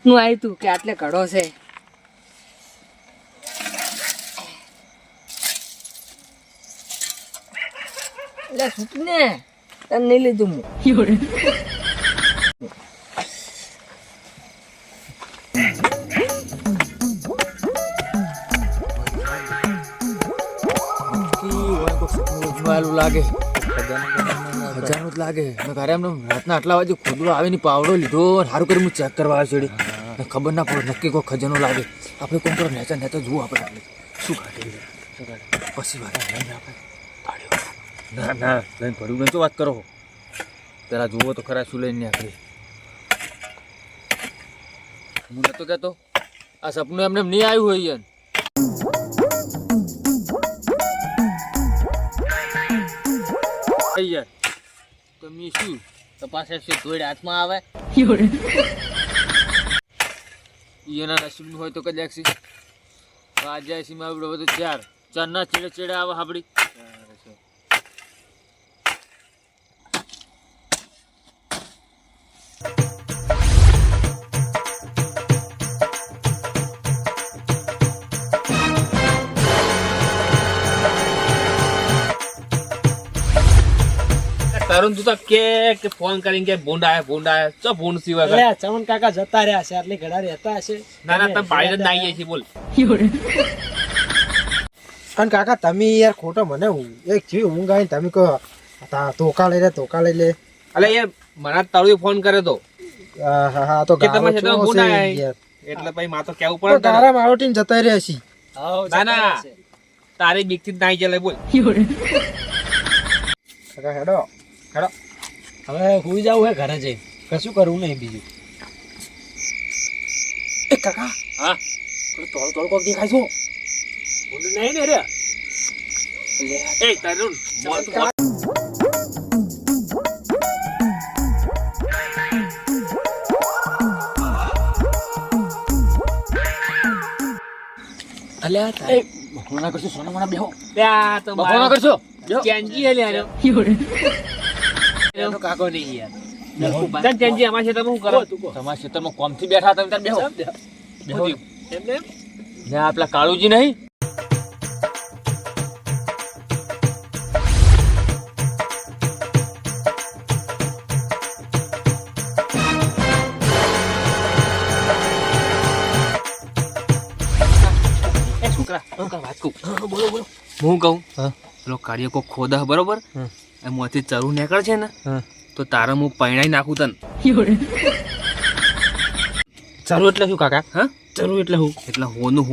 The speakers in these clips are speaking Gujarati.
સપનું આવ્યું તું કે આટલે ઘડો છે. એટલે છૂટ ને તને નહીં લીધું હું. લાગે ખજાનું જ લાગે. મેં ઘરે એમને રાતના આટલા વાગે ખોદવા આવીને પાવડો લીધો. સારું કરી હું ચેક કરવા આવ્યો છે. ખબર ના પડે નક્કી કોઈ ખજાનો લાગે. આપણે કોણ કરો નેચા નેચા જુઓ આપણે શું કાઢી પછી વાત લઈને આપણે ના ના લઈને પડ્યું શું વાત કરો. પેલા જુઓ તો ખરા શું લઈને આખરી. હું નતો કહેતો આ સપનું એમને નહીં આવ્યું હોય યાર. યાર તમે શું તપાસ ધોઈડ હાથમાં આવે એના નસીબનું હોય તો કદાચ આજે સીમા આવડે બધું ચાર ના ચેડે ચેડે આવે આપડી. તરુણ તું તો કે ફોન કરીને કે ભૂંડ આયા ચો ભૂંડ સિવાય અરે ચમન કાકા જતા રહ્યા છે આટલી ઘડા રહેતા હશે. ના ના તમે બાઈ જ ના આવીએ છીએ બોલ. અને કાકા તમે યાર ખોટો મને એક જીવ ઊંઘ આવીને તમે કહો ધોકા લઈ લે અલે યાર મને તળું ફોન કર્યો તો હા તો કે તમે ભૂંડ આયા એટલે ભાઈ માં તો કેવું પડે તારા મારો ટીમ જતા રહ્યા છે. ના ના તારી બીક થી નાઈ ચાલે બોલ. કાકા હેડો હવે હુઈ જાવ હે ઘરે જઈ કશું કરવું નહીં બીજું. એ કાકા હા તોળ કોક દેખાય છો નહીં ને રે એ તરુણ અલ્યા એ બખોના કરશો સોના મોના બેહો ત્યાં તો બખોના કરશો ચેન્જી હે લ્યા તો કાકો નહીં યાર તન ચેન્જી અમાર છે તમે શું કરો તમારા ક્ષેત્રમાં કોમથી બેઠા તમે તાર બેહો બેહો એમને ને આપલા કાળુજી નહીં હું કહું પેલો કાર્ય કોક ખોદા બરોબર એમાંથી ચરું નીકળ છે ને તો તારા હું પૈણાઈ નાખું તને. ચરું એટલે શું કાકા? હા ચરું એટલે શું? એટલે હોનું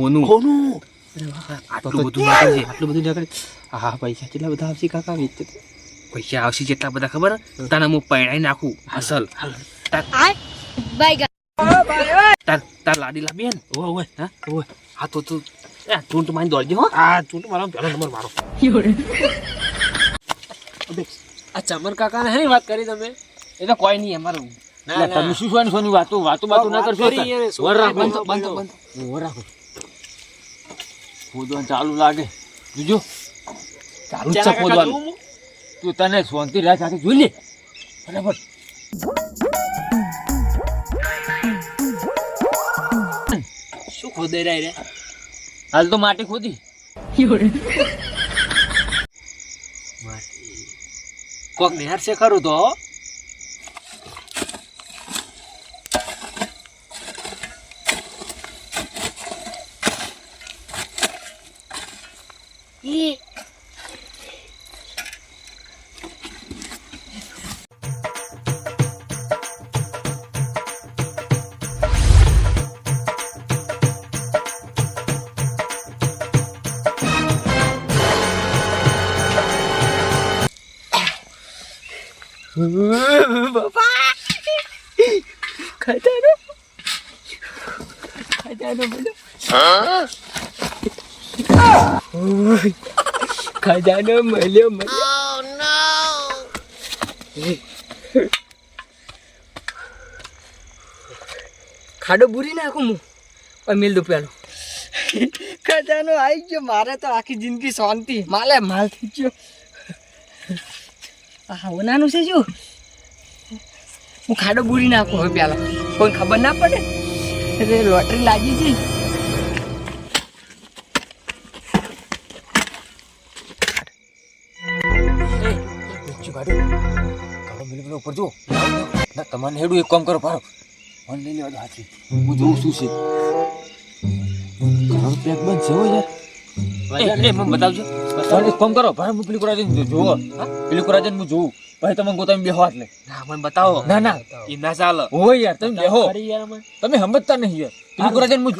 આટલું બધું નીકળે છે. આટલું બધું નીકળે. હા પૈસા કેટલા બધા આવશે કાકા? પૈસા આવશે કેટલા બધા ખબર તને હું પૈણાઈ નાખું અસલ. તાર લાડી લાવી ને ઓય હા ઓય હા તો તું ચૂંટ મારી દોડજે હો. આ ચૂંટ મારો પહેલો નંબર મારો. આ ચમન કાકા ને વાત કરી તમે? એ તો કોઈ નહીં અમારું. તમે શું સોની વાતો ના કરશો. વર રાખો વર રાખો ખોદવાનું ચાલુ લાગે જોજો ચાલુ જ છે ખોદવાનું. તું તને શાંતિ રાહ સાથે જોઈ લે બરાબર. શું ખોદાઈ રહ્યા રે? હાલ તો માટી ખોદી કોક નિહાર છે ખરું તો બાપા ખજાનો બોલો. ખજાનો મળ્યો. ખાડો બુરી નાખું હું મિલ દઉં પેલો. ખજાનો આવી ગયો. મારે તો આખી જિંદગી શાંતિ માલ થઈ ગયો. હા નાનું છે શું હું ખાડો બુરી નાખું હવે પેલા કોઈ ખબર ના પડે. અરે લોટરી લાગી ગઈ. ઊંચી ગાડી કાળો મિલી પેલો ઉપર જો ના તમારે હેડું એક કામ કરો પારો મને લઈ લેવા દો હાથી હું જોઉં શું છે કાળો પેક બંધ છે હો યાર મને બતાવજો. મને એક કામ કરો ભાઈ હું પેલી કરાજન જોવો પેલી કરાજન હું જોઉં પછી તમે ગોતામાં બેહો એટલે ના મને બતાવો. ના ના એમ ના ચાલે. હોય યાર તમે બેહો યાર મને તમે સમજતા નહીં યાર પેલી કરાજન હું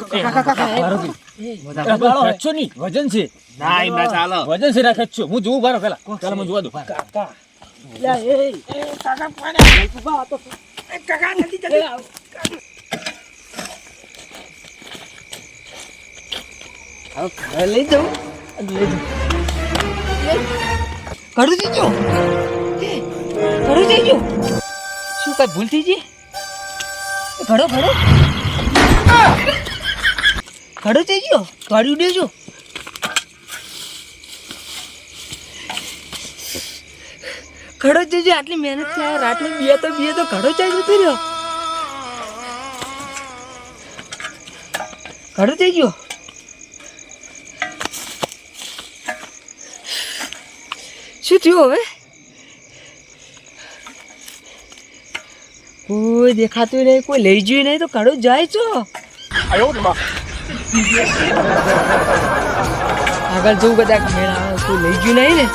રાખશો નહીં વજન છે ના એમ ના ચાલે. વજન છે રાખે છો હું જોઉં બારો પેલા ચાલો મને જોવા દો હવે લઈ જાઉં. ઘડું થઈ ગયું. ઘડું થઈ ગયું. શું કઈ ભૂલ થઈ ગઈ? ઘડો ઘડો ઘડો થઈ ગયો. ગાડી ઉડેજો. ઘડો થઈ ગયો. આટલી મહેનત થાય રાતને બે તો ઘડો ચાઈ જતો રહ્યો. ઘડો થઈ ગયો. શું થયું હવે? કોઈ દેખાતું નહીં, કોઈ લઈ ગયું નહીં તો ઘડો જાય છો. આગળ જવું કદાચ મેળા કોઈ લઈ ગયું નહીં ને.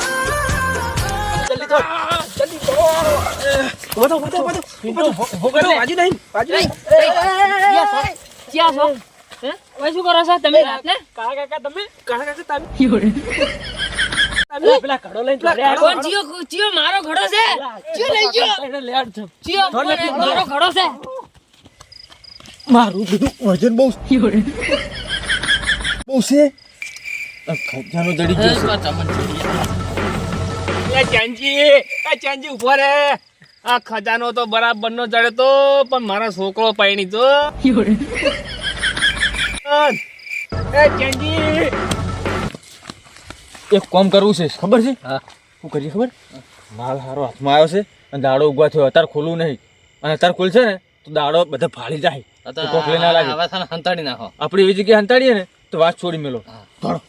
મારો ઘડો છે. મારો ઘડો છે. મારું બધું વજન બહુ છે ખજાનો જડી ગયો ચાંજી ઉભો રે. આ ખજાનો તો બરાબર નો જડે તો પણ મારા છોકરો પૈણી તો એક કામ કરવું છે ખબર છે શું કરીએ ખબર માલ હારો હાથમાં આવ્યો છે અને દાડો ઉગવા થયો અત્યારે ખોલવું નહીં અને અત્યારે ખોલશે ને તો દાડો બધા ફાળી જાય તો કોક લઈ ના લાગે હંતાડી નાખો. આપણે એવી જગ્યાએ હંતાડીએ ને તો વાત છોડી મેલો ધોડો